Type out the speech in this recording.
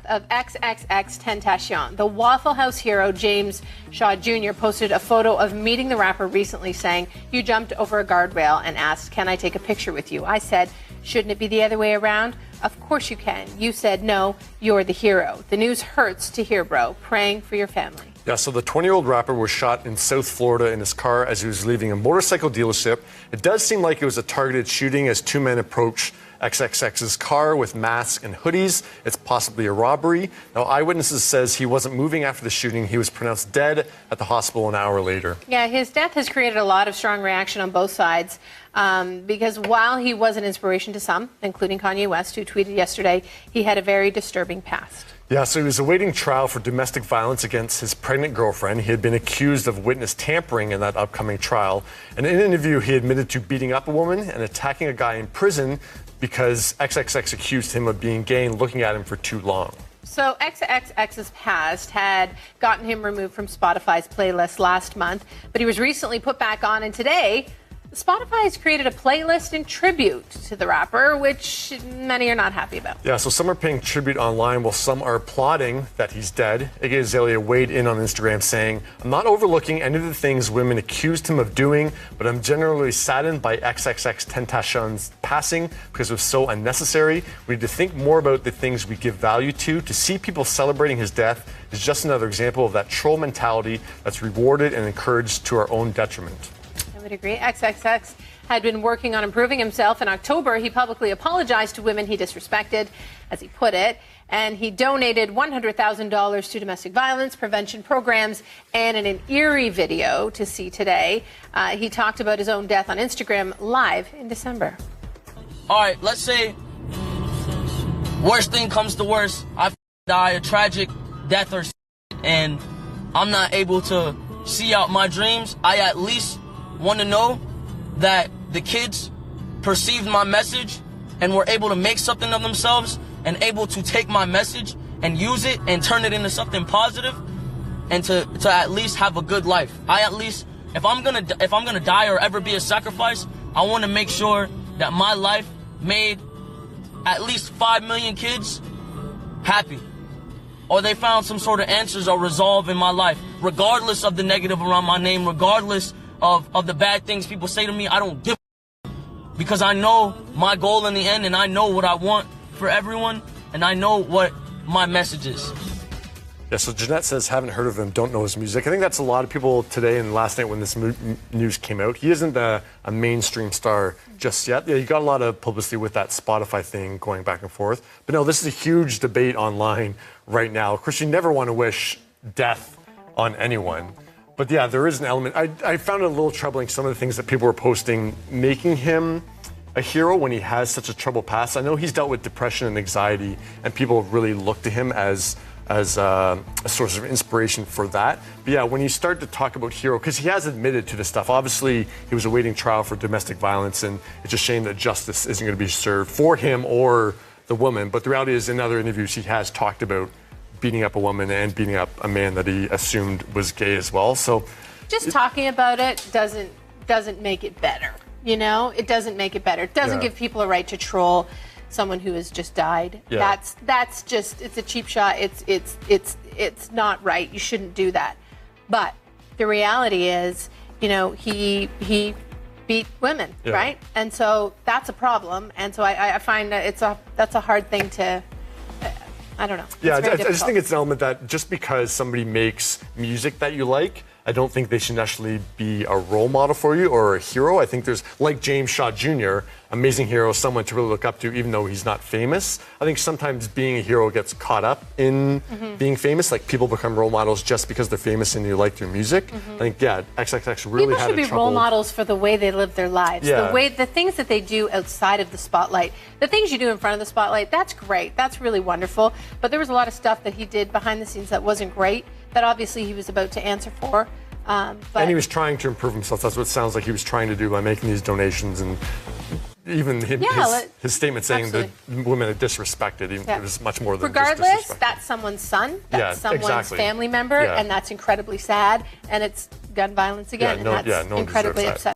Of XXXTentacion. The Waffle House hero James Shaw Jr. posted a photo of meeting the rapper recently saying, "You jumped over a guardrail and asked, 'Can I take a picture with you?' I said, 'Shouldn't it be the other way around?' 'Of course you can.' You said, 'No, you're the hero.' The news hurts to hear, bro. Praying for your family." Yeah, so the 20-year-old rapper was shot in South Florida in his car as he was leaving a motorcycle dealership. It does seem like it was a targeted shooting as two men approached XXX's car with masks and hoodies. It's possibly a robbery. Now, eyewitnesses says he wasn't moving after the shooting. He was pronounced dead at the hospital an hour later. Yeah, his death has created a lot of strong reaction on both sides because while he was an inspiration to some, including Kanye West, who tweeted yesterday, he had a very disturbing past. Yeah, so he was awaiting trial for domestic violence against his pregnant girlfriend. He had been accused of witness tampering in that upcoming trial. And in an interview, he admitted to beating up a woman and attacking a guy in prison because XXX accused him of being gay and looking at him for too long. So XXX's past had gotten him removed from Spotify's playlist last month, but he was recently put back on, and today Spotify has created a playlist in tribute to the rapper, which many are not happy about. Yeah, so some are paying tribute online while some are applauding that he's dead. Iggy Azalea weighed in on Instagram saying, "I'm not overlooking any of the things women accused him of doing, but I'm generally saddened by XXXTentacion's passing because it was so unnecessary. We need to think more about the things we give value to. To see people celebrating his death is just another example of that troll mentality that's rewarded and encouraged to our own detriment." I would agree. XXX had been working on improving himself. In October, he publicly apologized to women he disrespected, as he put it, and he donated $100,000 to domestic violence prevention programs. And in an eerie video to see today, he talked about his own death on Instagram live in December. All right, let's say worst thing comes to worst, I die a tragic death or and I'm not able to see out my dreams. I at least want to know that the kids perceived my message and were able to make something of themselves and able to take my message and use it and turn it into something positive and to at least have a good life. I at least, if I'm gonna die or ever be a sacrifice, I want to make sure that my life made at least 5 million kids happy, or they found some sort of answers or resolve in my life, regardless of the negative around my name, regardless of the bad things people say to me. I don't give a because I know my goal in the end, and I know what I want for everyone, and I know what my message is. Yeah, so Jeanette says, haven't heard of him, don't know his music. I think that's a lot of people today and last night when this news came out. He isn't a mainstream star just yet. Yeah, he got a lot of publicity with that Spotify thing going back and forth. But no, this is a huge debate online right now. Of course, you never want to wish death on anyone. But yeah, there is an element. I found it a little troubling, some of the things that people were posting, making him a hero when he has such a troubled past. I know he's dealt with depression and anxiety, and people really look to him as a source of inspiration for that. But yeah, when you start to talk about hero, because he has admitted to this stuff, obviously he was awaiting trial for domestic violence, and it's a shame that justice isn't going to be served for him or the woman. But the reality is, in other interviews, he has talked about beating up a woman and beating up a man that he assumed was gay as well. So just talking about it doesn't make it better. You know, it doesn't make it better. It doesn't give people a right to troll someone who has just died. Yeah. That's just, it's a cheap shot. It's not right. You shouldn't do that. But the reality is, you know, he beat women, right? And so that's a problem. And so I find that that's a hard thing to, I don't know. Yeah, I just think it's an element that just because somebody makes music that you like, I don't think they should necessarily be a role model for you or a hero. I think there's, like James Shaw Jr., amazing hero, someone to really look up to, even though he's not famous. I think sometimes being a hero gets caught up in being famous. Like, people become role models just because they're famous and you like their music. I think, yeah, XXX really people had should be role models for the way they live their lives. Yeah. The things that they do outside of the spotlight. The things you do in front of the spotlight, that's great. That's really wonderful. But there was a lot of stuff that he did behind the scenes that wasn't great, that obviously he was about to answer for. And he was trying to improve himself. That's what it sounds like he was trying to do by making these donations, and even his statement saying that women are disrespected. It was much more than regardless, just disrespect. that's someone's son, that's someone's family member, and that's incredibly sad. And it's gun violence again, and that's incredibly upsetting.